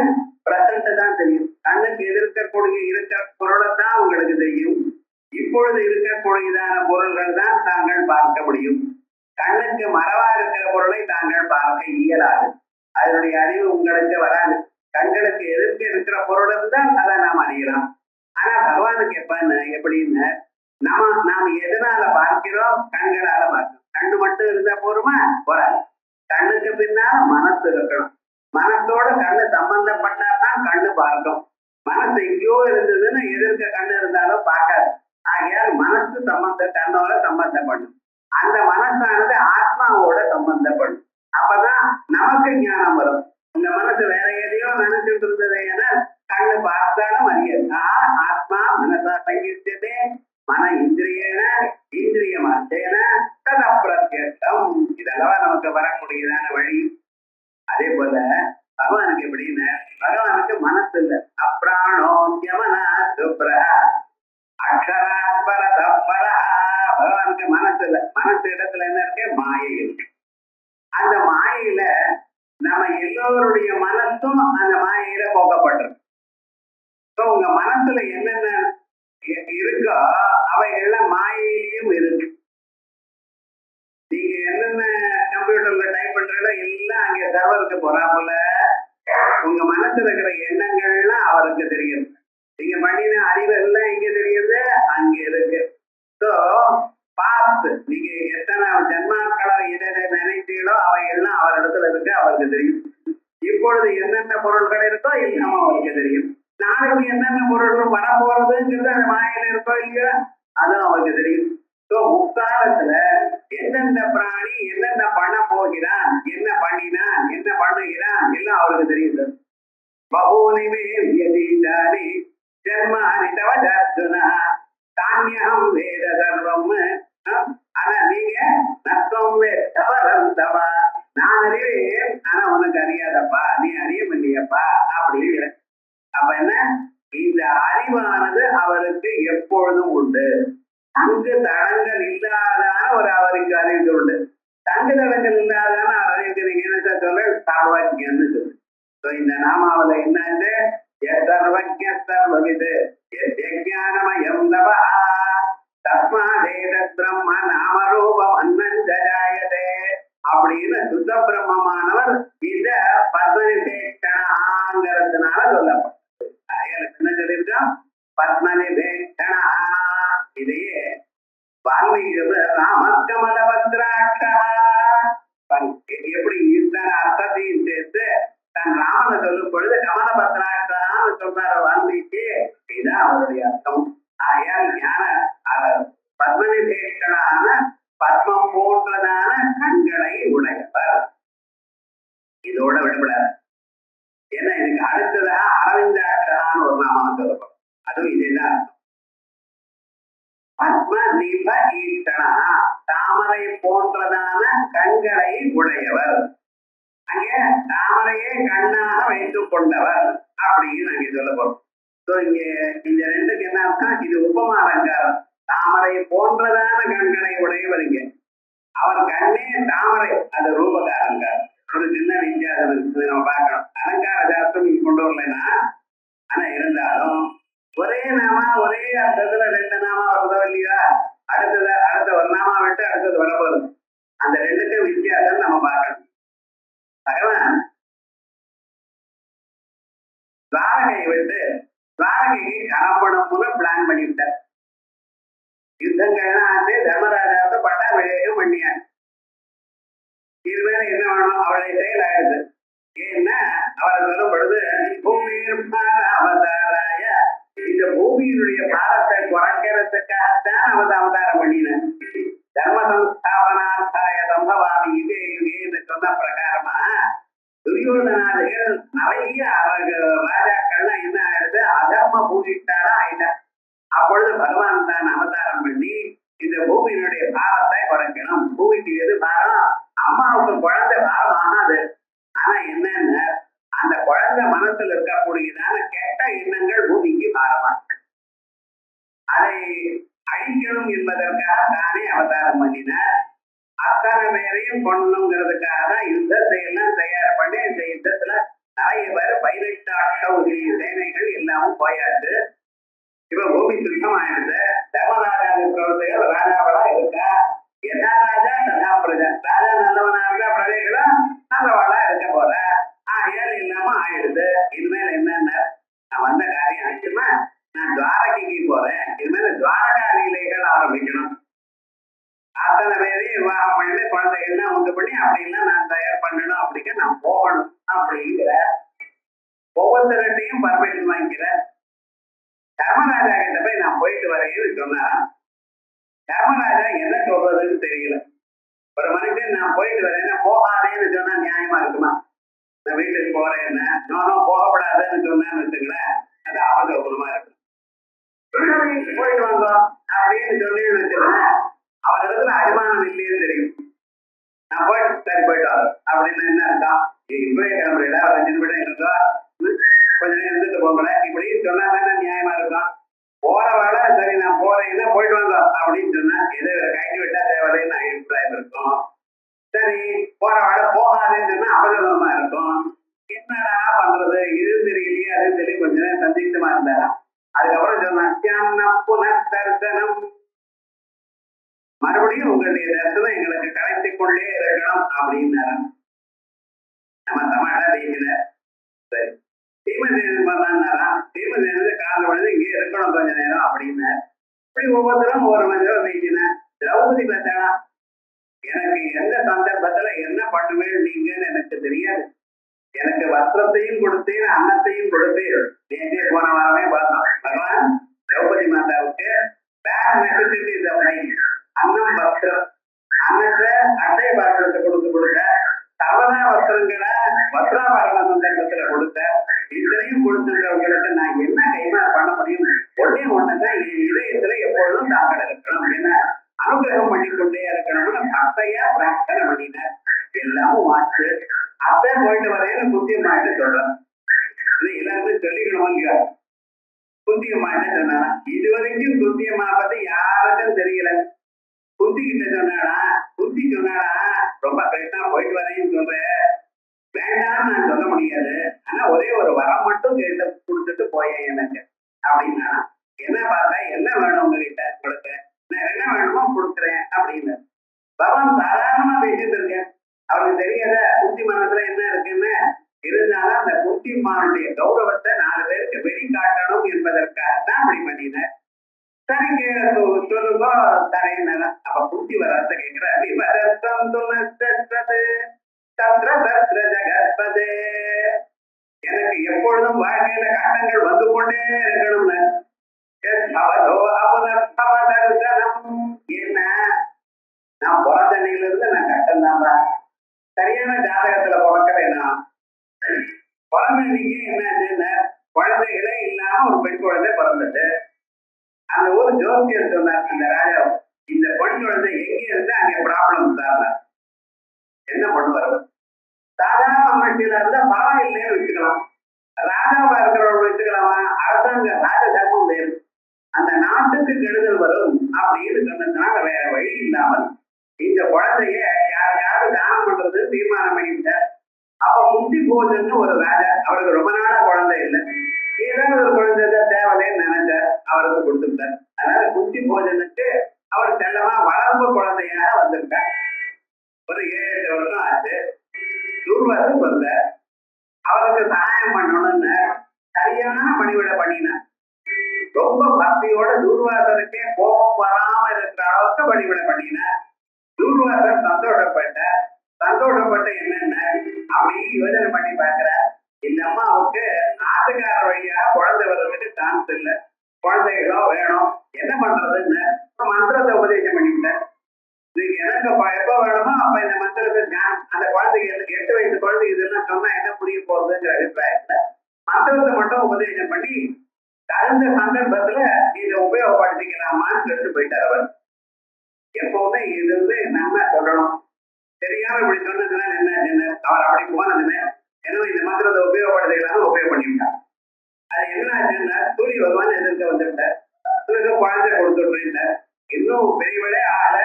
பிரசன்ட் தான் தெரியும். கண்ணுக்கு எதிர்க்கக்கூடிய இருக்கிற பொருளை தான் உங்களுக்கு தெரியும். இப்பொழுது இருக்கக்கூடியதான பொருள்கள் தான் தாங்கள் பார்க்க முடியும். கண்ணுக்கு மறைவா இருக்கிற பொருளை தாங்கள் பார்க்க இயலாது. அதனுடைய அறிவு உங்களுக்கு வராது. கண்களுக்கு எதிர்க்க இருக்கிற பொருளை தான் அதை நாம் அறியலாம். ஆனா பகவானுக்கு எப்படின்னு நாம எதனால பார்க்கிறோம்? கண்களால பார்க்கிறோம். கண்ணு மட்டும் இருந்தா போருமா? போறாது. கண்ணுக்கு பின்னால மனசு இருக்கணும். மனசோட கண்ணு சம்பந்தப்பட்டா தான் கண்ணு பார்க்கும். மனசு எங்கேயோ இருந்ததுன்னு எதிர்க்க கண்ணு இருந்தாலும் பார்க்காது. ஆகையால் மனசு கண்ணோட சம்பந்தப்படும். அந்த மனசானது ஆத்மாவோட சம்பந்தப்படும். அப்பதான் நமக்கு ஞானம் வரும். உங்க மனசு வேற எதையோ நினைச்சிட்டு இருந்தது ஏன்னா கண்ணு பார்த்தாலும் அறியாது. ஆத்மா மனசா சங்கீர்த்ததே மன இந்திரியன இந்திரியமாத்தேன ததப்பிரத்யக்ஷம். இதெல்லாம் நமக்கு வரக்கூடியதான வழி. அதே போல பகவானுக்கு எப்படின்னு பகவானுக்கு மனசு இல்லை. அப்ராணோ யமனா சுப்ரா அக்ஷராத்பரதப்பரா. பகவானுக்கு மனசு இல்லை. மனசு இடத்துல என்ன இருக்கு? மாயை இருக்கு. அந்த மாயையில நம்ம எல்லோருடைய மனசும் அந்த மாயையில போக்கப்பட்டிருக்கு. உங்க மனசுல என்னென்ன இருக்கோ அவைகள்லாம் மாயையிலையும் இருக்கு. நீங்க என்னென்ன கம்ப்யூட்டர்ல டைப் பண்றதோ எல்லாம் அங்க சர்வருக்கு போறாப்புல உங்க மனசுல இருக்கிற எண்ணங்கள்லாம் அவருக்கு தெரியும். நீங்க பண்ணின அறிவு எல்லாம் இங்க தெரியுது, அங்க இருக்கு. ஸோ பாஸ்ட் நீங்க எத்தனை ஜன்மாக்களோ எதை நினைத்தீங்களோ அவை எல்லாம் அவர் இடத்துல இருக்கு, அவருக்கு தெரியும். இப்பொழுது என்னென்ன பொருட்கள் இருக்கோ எல்லாம் அவருக்கு தெரியும். நாளைக்கு என்னென்ன பொருட்கள் வரப்போறதுங்கிறது அந்த மாயில இருக்கோ இல்லையா, அதுவும் அவருக்கு தெரியும். ஸோ முக்காலத்துல எந்தெந்த பிராணி என்னென்ன பண்ண போகிறான், என்ன பண்ணினான், என்ன பண்ணுகிறான் எல்லாம் அவருக்கு தெரியுது. பகூனிமே வியதீதானி ஜன்மானி தவ தர்சுனா தானியம் வேத சர்வம். ஆனா நீங்க நத்தம் தவறந்தவா, நான் அறிவேன் ஆனா உனக்கு அறியாதப்பா, நீ அறிய முடியப்பா அப்படின்னு. அப்ப என்ன, இந்த அறிவானது அவருக்கு எப்பொழுதும் உண்டு. தங்கு தடங்கள் இல்லாதான ஒரு அவருக்கு அறிவு உண்டு. தங்கு தடங்கள் இல்லாதான அறிவுக்கு நீங்க என்ன சொல்ல? சர்வஜன்னு சொல்லு. இந்த நாமாவில என்னன்னு சர்வஜ சர்வவிது யஜ்ஞானமயம் தவா தஸ்மாதேத பிரம்ம நாமரூபம் அன்னஞ்சயாயதே அப்படின்னு சுத்த பிரம்மமானவர் இந்த பத்மநிபேஷணாங்கிறதுனால சொல்லப்படும். என்ன சொல்லியிருக்கோம்? பத்மநிபேஷணா. இதையே வால்மீகி ராமகமல பத்ராட்சா எப்படி இந்த அர்த்தத்தையும் சேர்த்து தன் ராமனை சொல்லும் பொழுது கமல பத்ராட்சான்னு சொல்றாரு வால்மீகி. இதுதான் அவருடைய அர்த்தம். ஆயால் ஞான பத்மநிபேஷனான பத்மம் போன்றதான கண்களை உடையவர். இதோட விடுபடாது. ஏன்னா இதுக்கு அடுத்ததா அரவிந்தாட்சரான்னு ஒரு நாமம் சொல்லப்படும். அதுவும் இதேதான் அர்த்தம். பத்மநிப ஈஷணா, தாமரை போன்றதான கண்களை உடையவர். அங்கே தாமரையை கண்ணாக வைத்துக் கொண்டவர். அப்படின்னு நாங்க சொல்ல போறோம். ஸோ இங்க இந்த ரெண்டுக்கு என்ன அர்த்தம்? இது உபமா அலங்காரம். தாமரை போன்றதான கண்களை உடையவருங்க. அவர் கண்ணே தாமரை, அது ரூபக அலங்காரம். ஒரு சின்ன வித்தியாசம் இருக்குது, நம்ம பார்க்கணும். அலங்கார சாஸ்திரம் இங்க கொண்டு வரலைன்னா, ஆனா இருந்தாலும் ஒரே நாமா ஒரே அர்த்தத்துல ரெண்டு நாமா வருதோ இல்லையா, அடுத்த ஒரு நாமா விட்டு அடுத்தது வரப்போகுது. அந்த ரெண்டுக்கும் வித்தியாசம் நம்ம பார்க்கணும். பகவான் துவாரகையை விட்டு துவாரகைக்கு கிளம்பணும்னு பிளான் பண்ணிவிட்டார். யுத்தங்கள்லாம் ஆச்சு, தர்மராஜாவுக்கு பட்டாபிஷேகம் பண்ணியார். இதுவேற என்ன வேணும், அவளை செயல் ஆயிடுது. ஏன்னா அவரை சொல்லும் பொழுது அவதாராய, இந்த பூமியினுடைய பாரத்தை குறைக்கிறதுக்காகத்தான் அவர் அவதாரம் பண்ணினார். தர்ம சம்ஸ்தாபனார்த்தாய சம்பவாமி இதே யுகேன்னு சொன்ன பிரகாரமா துரியோதனாதிகள் நிறைய ராஜாக்கள்லாம் என்ன ஆயிடுது, அதர்ம பூஜிட்டாரா ஆயிட்டார். அப்பொழுது பகவான் தான் அவதாரம் பண்ணி இந்த பூமியினுடைய பாரத்தை குறைக்கணும். பூமிக்கு எது பாரம்? அம்மாவுக்கு குழந்தை பாரம் ஆகாது. ஆனா என்னன்னு, அந்த குழந்தை மனசுல இருக்கக்கூடியதான கெட்ட எண்ணங்கள் பூமிக்கு பாரமா, அதை அழிக்கணும் என்பதற்காக தானே அவதாரம் பண்ணினார். அத்தனை பேரையும் கொள்ளணுங்கிறதுக்காக தான் யுத்தத்தை எல்லாம் தயார் பண்ணி, இந்த யுத்தத்துல நிறைய பேர் 18,000 சேனைகள் எல்லாமும் போயாச்சு. இப்ப பூமி சுத்தம் ஆயிடுது. தர்மராஜாதி பிரவர்த்தைகள் ராஜாவளா இருக்கா, எல்லா ராஜா ததா பிரஜா. ராஜா நல்லவனா இருக்கா, பிரஜைகளும் நல்லவளா இருக்க போற. ஏழு இல்லாம ஆயிடுது. இனிமேல் என்னன்னா, நான் வந்த காரியம் ஆச்சுன்னா நான் துவாரகைக்கு போறேன். இனிமேல் துவாரகா லீலைகள் ஆரம்பிக்கணும். அத்தனை பேரையும் விவாகம் பண்ணி குழந்தைகள்லாம் உண்டு பண்ணி அப்படின்லாம் நான் தயார் பண்ணணும். அப்படிங்க நான் போகணும் அப்படிங்கிற ஒவ்வொருத்தரையும் பர்மிஷன் வாங்கிக்கிறேன். தர்மராஜா கிட்ட போய் நான் போயிட்டு வரேன்னு சொன்னா, தர்மராஜா என்ன சொல்றதுன்னு தெரியல. ஒரு மனுஷன் நான் போயிட்டு வரேன்னா போகாதேன்னு சொன்னா நியாயமா இருக்குமா? நான் வீட்டுக்கு போறேன்னு நானும் போகப்படாதுன்னு சொன்னேன்னு வச்சுங்களேன், அது அவசரமா இருக்கும். போயிட்டு வந்தோம் அப்படின்னு சொல்லி வச்சுக்கேன், அவர் இடத்துல அபிமானம் இல்லைன்னு தெரியும். நான் போயிட்டு சரி போயிட்டு வரோம் அப்படின்னு என்ன அர்த்தம்? இப்பவே கிளம்புறா, ஒரு 5 நிமிடம் இருந்தோ கொஞ்ச நேரம் இருந்துட்டு போகல இப்படின்னு சொன்னா தானே நியாயமா இருக்கும். போற வேலை சரி நான் போறேன்னா போயிட்டு வந்தோம் அப்படின்னு சொன்னா எதை கைட்டு விட்டா தேவைன்னு அபிப்பிராயம் இருக்கும். சரி போற வேலை போகாதுன்னு சொன்னா அவசரமா இருக்கும். என்னடா பண்றது, இது தெரியலையே அது தெரியல. கொஞ்ச நேரம் சந்திக்கமா இருந்தாரா. அதுக்கப்புறம் சொன்னா புனர்தர்சனம், மறுபடியும் உங்களுடைய தரிசனம் எங்களுக்கு கிடைத்து கொண்டே இருக்கணும் அப்படின்னாரா. நம்ம தமிழா பேசின சரி தீமதேவன் பண்ணாரா, தீமதேவனுக்கு கால விழுந்து இங்கே இருக்கணும் கொஞ்ச நேரம் அப்படின்னு. இப்படி ஒவ்வொருத்தரும் ஒவ்வொரு மஞ்சள் பேசினேன். திரௌபதி பார்த்தானா, எனக்கு எந்த சந்தர்ப்பத்துல என்ன பண்ணுவேன் நீங்கன்னு எனக்கு தெரியாது. எனக்கு வஸ்திரத்தையும் கொடுத்தேன், அன்னத்தையும் கொடுத்தேன். நேற்றே போன வாரமே பார்த்தோம். பகவான் திரௌபதி மாதாவுக்கு பேர் நெசசிட்டி இஸ் அன்னம் வஸ்திரம். அன்னத்தை அட்டை பாத்திரத்தை கொடுக்க சர்வதா வஸ்திரங்களை வஸ்திராபரண சந்தர்ப்பத்துல கொடுத்த இத்தனையும் கொடுத்துருக்கவங்களுக்கு நான் என்ன கைமா பண்ண முடியும்? ஒன்னே ஒண்ணுதான், இதயத்துல எப்பொழுதும் தாங்கள் இருக்கணும், என்ன அனுகிரகம் பண்ணிக்கொண்டே இருக்கணும்னு பக்தையா பிரார்த்தனை பண்ணினார். எல்லாமும் ஆச்சு. அப்பே போயிட்டு வரேன்னு குத்தியம்மாட்டு சொல்றேன். இது எல்லாருமே சொல்லிக்கணுமா இல்லையா? குத்தியம்மாட்ட சொன்னானா, இதுவரைக்கும் குத்தியம்மா பத்தி யாருக்கும் தெரியல. குத்திக்கிட்ட சொன்னாடா, குத்தி சொன்னாடா ரொம்ப கரெக்டா போயிட்டு வரேன்னு சொல்றேன், வேண்டாம் நான் சொல்ல முடியாது. ஆனா ஒரே ஒரு வரம் மட்டும் கேட்டு கொடுத்துட்டு போயேன் எனக்கு அப்படின்னா. என்ன பார்த்தா என்ன வேணும் உங்ககிட்ட கொடுக்க, நான் என்ன வேணுமோ கொடுக்குறேன் அப்படின்னு. பகவான் சாதாரணமா பேசிட்டு இருக்கேன், அவருக்கு தெரியாத குத்தி மனத்துல என்ன இருக்குன்னு. இருந்தாலும் அந்த குத்திமானுடைய கௌரவத்தை 4 பேருக்கு வெளிக்காட்டணும் என்பதற்காகத்தான் அப்படி பண்ணினேன். சரிங்க சொல்லுங்க தரையினால. அப்ப குத்தி வரத்தை கேட்கிற எனக்கு எப்பொழுதும் வாழ்க்கையில கட்டங்கள் வந்து கொண்டே இருக்கணும்னு. என்ன நான் பிறந்தண்ணில இருந்து நான் கட்டம் தான்பா. சரியான ஜாதகத்துல பிறக்கலைன்னா பிறந்தன்னைக்கு என்னாச்சுன்னா குழந்தைகளே இல்லாம ஒரு பெண் குழந்தை பிறந்தது. அந்த ஒரு ஜோசியர் சொன்னார் அந்த ராஜா, இந்த பெண் குழந்தை எங்கே இருந்து அங்கே ப்ராப்ளம் தான். என்ன பண்ணுவாரு? சாதாரண மனுஷில இருந்தா பரவாயில்லைன்னு வச்சுக்கலாம். ராஜாவா இருக்க ராஜாங்க ராஜ தர்மம் வேறு, அந்த நாட்டுக்கு கெடுதல் வரும் அப்படின்னு சொன்னதுனால வேற வழி இல்லாமல் இந்த குழந்தைய யாரையாவது தானம் பண்றது தீர்மானம் பண்ணிட்டார். அப்ப குந்தி போஜன்னு ஒரு ராஜா, அவருக்கு ரொம்ப நாளா குழந்தை இல்லை, ஏதாவது ஒரு குழந்தை தேவையில்லைன்னு நினைச்சார், அவருக்கு கொடுத்துட்டார். அதனால குந்தி போஜனுக்கு அவர் செல்லமா வளர்ப்பு குழந்தையாக வந்திருக்கார். ஒரு 7-8 வருஷம் ஆச்சு. துர்வாசன் வந்தார், அவருக்கு சகாயம் பண்ணணும்னு சரியான பணிவிட பண்ணினார். ரொம்ப பக்தியோட துர்வாசனுக்கே கோபம் வராம இருக்கிற அளவுக்கு பணிவிட பண்ணினார். துர்வாசன் சந்தோஷப்பட்ட என்னென்ன அப்படி யோஜனை பண்ணி பார்க்கிற, இந்த அம்மாவுக்கு ஆட்டுக்கார வழியா குழந்தை வர்றதுக்கு சான்ஸ் இல்லை, குழந்தைகளோ வேணும், என்ன பண்றதுன்னு மந்திரத்தை உபதேசம் பண்ணிவிட்டேன். நீங்க எனக்கு எப்ப வேணுமோ அப்ப இந்த மந்திரத்தை அந்த குழந்தைக்கு 8 வயசு குழந்தை இதெல்லாம் சொன்னா என்ன புரிய போறதுங்கிற அபிப்பிராயத்துல மந்திரத்தை மட்டும் உபதேசம் பண்ணி தகுந்த சந்தர்ப்பத்துல இதை உபயோகப்படுத்திக்கலாமான்னு எடுத்து போயிட்டார். அவர் எப்பவுமே இது நம்ம சொல்லணும், தெரியாம இப்படி சொன்னதுனால என்ன, அவர் அப்படி போனதுமே ஏன்னா இந்த மந்திரத்தை உபயோகப்படுத்திக்கலாம்னு உபயோகம் பண்ணிவிட்டார். அது என்ன ஆச்சுன்னா சூரிய பகவான் எதிர்க்க வந்துவிட்டார், குழந்தை கொடுத்துட்டார். இன்னும் பெரியவளே ஆள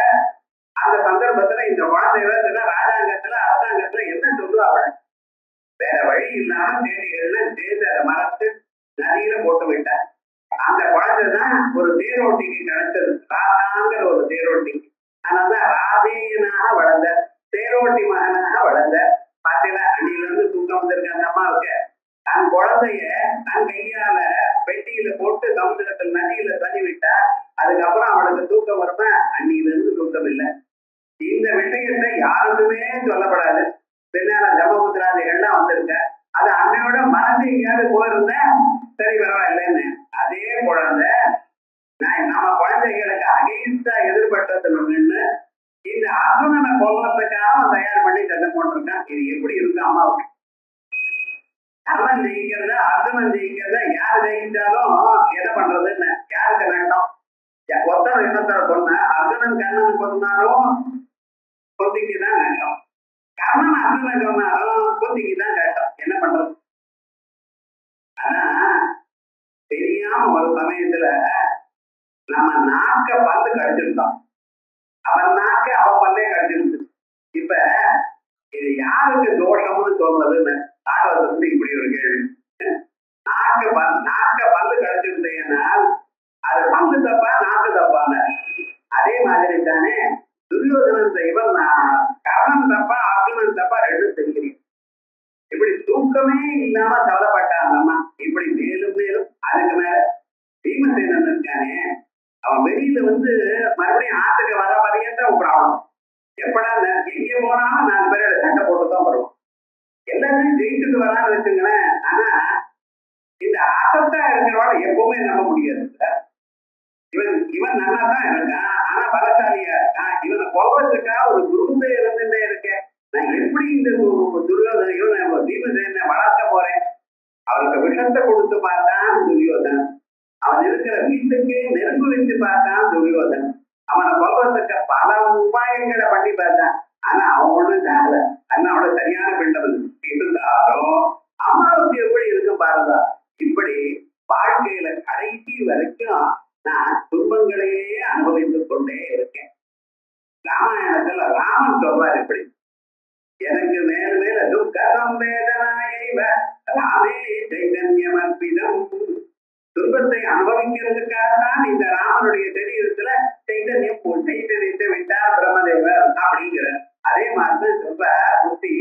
அந்த சந்தர்ப்பத்துல இந்த குழந்தைகள ராஜாங்கத்துல அரசாங்கத்துல என்ன சொல்லுவாங்க, வேற வழி இல்லாம தேடிகள்லாம் சேர்ந்து அதை மறைச்சு நதியில போட்டு விட்டார். அந்த குழந்தைதான் ஒரு தேரோட்டிக்கு கிடைச்சது, ராதாங்கிற ஒரு தேரோட்டி. அதனாலதான் ராதேயனாக வளர்ந்த தேரோட்டி மகனாக வளர்ந்த பாத்தீங்களா. அன்னில இருந்து தூக்கம் வந்திருக்க அந்த அம்மாவுக்கு தன் குழந்தைய தன் கையால பெட்டியில போட்டு சமுதிரத்தில் நதியில தள்ளி விட்டா அதுக்கப்புறம் அவளுக்கு தூக்கம் வருமா, அன்னில இருந்து தூக்கம் இல்லை. இந்த விஷயத்தை யாருக்குமே சொல்லப்படாது. பின்னால ஜபமுத்ராதிகள்லாம் வந்திருக்க, அது அன்னையோட மறந்து எங்கேயாவது போயிருந்த சரி பரவாயில்லைன்னு. அதே குழந்தை நம்ம குழந்தைகளுக்கு அகைன்ஸ்டா எதிர்பட்டதுன்னு இந்த அர்ஜுனனை கொல்றதுக்காக தயார் பண்ணி சட்டம் போட்டிருக்கான். இது எப்படி இருக்கு அம்மாவுக்கு? கர்ணன் ஜெயிக்கிறத அர்ஜுனன் ஜெயிக்கிறத யாரு ஜெயிச்சாலும் என்ன பண்றதுன்னு யாருக்கு வேண்டாம். ஒருத்தர் இன்னொருத்தர சொன்ன அர்ஜுனன் கண்ணன் சொன்னாலும் கொத்திக்குதான் வேண்டாம், கர்ணன் அர்ஜுனன் சொன்னாலும் கொத்திக்குதான் கேட்டோம். என்ன பண்றது? ஆனா தெரியாம ஒரு சமயத்துல நம்ம நாக்க பல்லு கடிச்சிருந்தோம், அவன் நாக்க அவன் பல்லே கடிச்சிருந்து. இப்ப இது யாருக்கு தோஷம்னு சொல்றதுன்னு ஆகவதற்கு இப்படி ஒரு கேள்வி. நாக்க பல்லு கடிச்சிருந்தேனால் அது பல்லு தப்பா நாக்கு தப்பான? அதே மாதிரி தானே துரியோதனன் இவன் கர்ணன் தப்பா அர்ஜுனன் தப்பா ரெண்டும் தெரியும். இப்படி தூக்கமே இல்லாம கவலைப்பட்டான். இப்படி மேலும் மேலும் அதுக்கு மேல பீமசேனன் இருக்கானே, அவன் வெளியில மறுபடியும் ஆத்துக்கு வர வரையத்தான் ஒரு ப்ராப்ளம். எப்படா எங்க போனாலும் 4 பேரோட சண்டை போட்டுதான் வருவோம். எல்லாத்தையும் ஜெயிச்சுட்டு வரான்னு வச்சுங்களேன். ஆனா இந்த அசத்தா இருக்கிறவாட எப்பவுமே நம்ப முடியாது. இவன் நல்லா தான் இருக்கான், ஆனா பலசாலியா இருக்கான். இவனை கொல்றதுக்காக ஒரு குருவே இருந்துட்டே இருக்கேன். நான் எப்படி இந்த துரியோதனையும் பீமசேனை வளர்க்க போறேன்? அவருக்கு விஷத்தை கொடுத்து பார்த்தான் துரியோதன், அவன் இருக்கிற வீட்டுக்கு நெருப்பு வச்சு பார்த்தான் துரியோதன், அவனை கொல்றதுக்கு பல உபாயங்களை பண்ணி பார்த்தான். ஆனா அவன் ஒண்ணும் தாங்கல. அவனோட சரியான பிண்டவன் இருந்தாலும் அம்மாவுக்கு எப்படி இருக்கு பாருங்க. இப்படி வாழ்க்கையில கடைசி வரைக்கும் நான் துன்பங்களையே அனுபவித்துக் கொண்டே இருக்கேன். ராமாயணத்துல ராமன் சொல்வார் இப்படி, எனக்கு மேல் மேல துக்கம் வேதனாயைவ ராமே சைதன்யம் அற்பிதம். துன்பத்தை அனுபவிக்கிறதுக்காகத்தான் இந்த ராமனுடைய சரீரத்துல சைதன்யத்தை விட்டார் பிரம்மதேவர் அப்படிங்கிற. அதே மாதிரி சொல்ற புத்தி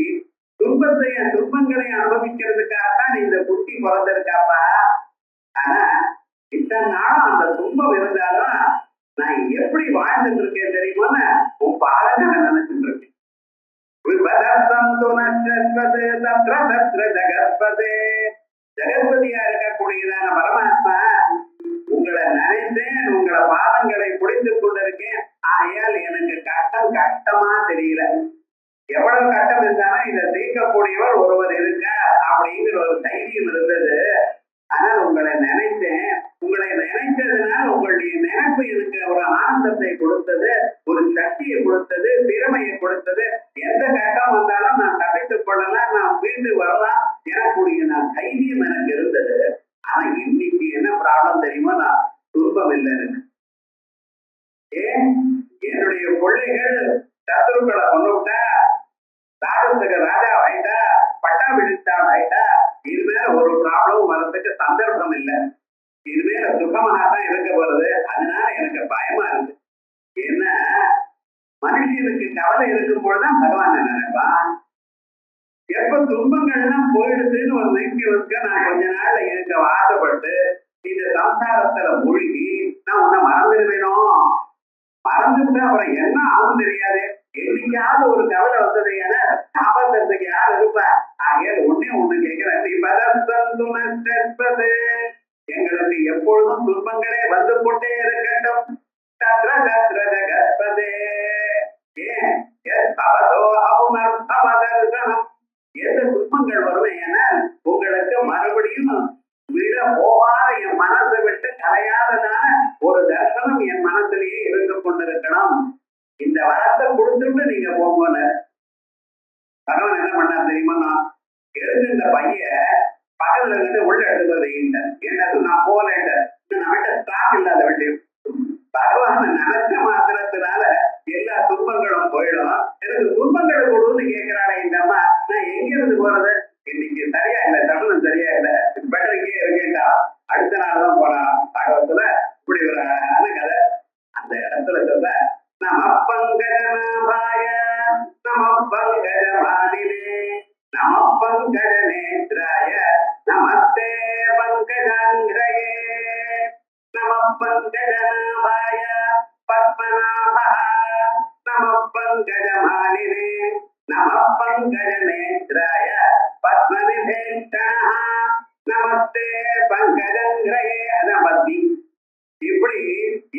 துன்பங்களை அனுபவிக்கிறதுக்காகத்தான் இந்த புத்தி பிறந்திருக்காப்பா. ஆனா இத்தனை நாளும் அந்த துன்பம் இருந்தாலும் நான் எப்படி வாழ்ந்துட்டு இருக்கேன் தெரியுமா? உன் பாலனை நினைச்சுட்டு இருக்கேன். ஜெகத்பதியா இருக்கக்கூடியதான பரமாத்மா உங்களை நினைத்தேன், உங்களை பாதங்களை புரிந்து கொண்டிருக்கேன். ஆகையால் எனக்கு கஷ்டமா தெரியல. எவ்வளவு கஷ்டம் இருந்தாலும் இதை தீர்க்கக்கூடியவர் ஒருவர் இருக்க அப்படிங்கிற ஒரு தைரியம் இருந்தது. ஆனால் உங்களை நினைத்தேன், உங்களை நினைத்ததுனால உங்களுடைய நினைப்பு எனக்கு ஒரு ஆனந்தத்தை கொடுத்தது, ஒரு சக்தியை கொடுத்தது, திறமையை கொடுத்தது. எந்த கட்டம் வந்தாலும் நான் தப்பித்துக் கொள்ளலாம், நான் மீண்டு வரலாம் எனக்கூடிய தைரியம் எனக்கு இருந்தது. ஆனா இன்னைக்கு என்ன ப்ராப்ளம் தெரியுமா, நான் துன்பம் இல்லை எனக்கு. ஏன் என்னுடைய பிள்ளைகள் சத்துருக்களை கொண்டு விட்டா, ராஜத்துக்கு ராஜா ஆயிட்டா, பட்டா விழுத்தான் ஆயிட்டா, இதுமேல ஒரு ப்ராப்ளம் வர்றதுக்கு சந்தர்ப்பம் இல்லை. இதுமேல சுகமாகத்தான் இருக்க போறது. அதனால எனக்கு பயமா இருக்கு. ஏன்னா மனுஷனுக்கு கவலை இருக்கும் பொழுதுதான் பகவான் நினைப்பான். எப்ப துன்பங்கள்லாம் போயிடுதுன்னு ஒரு நம்பிக்கை இருக்க, நான் கொஞ்ச நாள்ல இருக்க ஆசைப்பட்டு இந்த சம்சாரத்துல மூழ்கி நான் உன்னை மறந்துடுவேணும். மறந்துட்டு அப்புறம் என்ன ஆகும் தெரியாது. என்னைக்காவது ஒரு கவலை வந்தது என காப்பாத்துறதுக்கு யார் இருப்பா? ஆகையால் ஒண்ணு கேட்கிறேன், எங்களுக்கு எப்பொழுதும் துன்பங்களே வந்து கொண்டே இருக்கட்டும். எந்த துன்பங்கள் வரும் என உங்களுக்கு மறுபடியும் விட போகாத என் மனசை விட்டு கலையாததான ஒரு தர்சனம் என் மனத்திலேயே இருந்து கொண்டிருக்கணும். இந்த வரத்தை கொடுத்துட்டு நீங்க போங்க. பகவான் என்ன பண்ணா தெரியுமா, நான் எழுந்து இந்த பையன் பக்கத்துல இருந்து உள்ள எடுத்து என்ன நான் போகல, நம்மகிட்ட ஸ்டாக் இல்லாத வேண்டிய பகவான் நினைச்ச மாத்திரத்தினால எல்லா துன்பங்களும் போயிடும். எனக்கு துன்பங்களை கொடுன்னு கேட்கிறானே இந்த அம்மா, நான் எங்க இருந்து போறது? இன்னைக்கு சரியா இல்லை, தமிழ் சரியா இல்லை, பெட்டர் இங்கே இருக்கேன்டா, அடுத்த நாள் தான் போலாம். பாகவத்துல இப்படி ஒரு அழகான கதை. அந்த இடத்துல சொல்ல, நம பங்கஜமாய நம பங்கஜமாலினே நம பங்கஜ நேத்ராய நமஸ்தே பங்கஜாங்கிரயே நம பங்கஜநாபாய பத்மநாபா நம பங்கஜமாலினே நம பங்கஜ நேத்ராய பத்மநிதேஷ்டணா நமஸ்தே பங்கஜங்கிரயே. அதான் பக்தி. இப்படி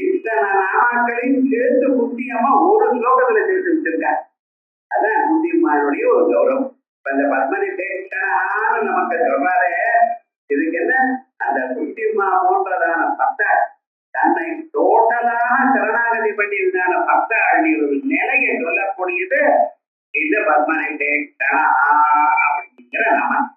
இத்தனை நாமாக்களையும் சேர்த்து புத்தியம்மா ஒரு ஸ்லோகத்துல சேர்த்து வச்சிருக்காங்க. அதான் புத்தியம்மானுடைய ஒரு கௌரவம். அந்த பத்மநிதேஷ்டணான்னு நமக்கு சொல்றாரே, இதுக்கு என்ன, அந்த புத்தியம்மா போன்றதான பக்தர் தன்னை டோட்டலாக சரணாகதி பண்ணியிருந்தான பக்தர்களுடைய ஒரு நிலையை சொல்லக்கூடியது இந்த பத்மநிதேஷ்டணா அப்படிங்கிற நாமம்.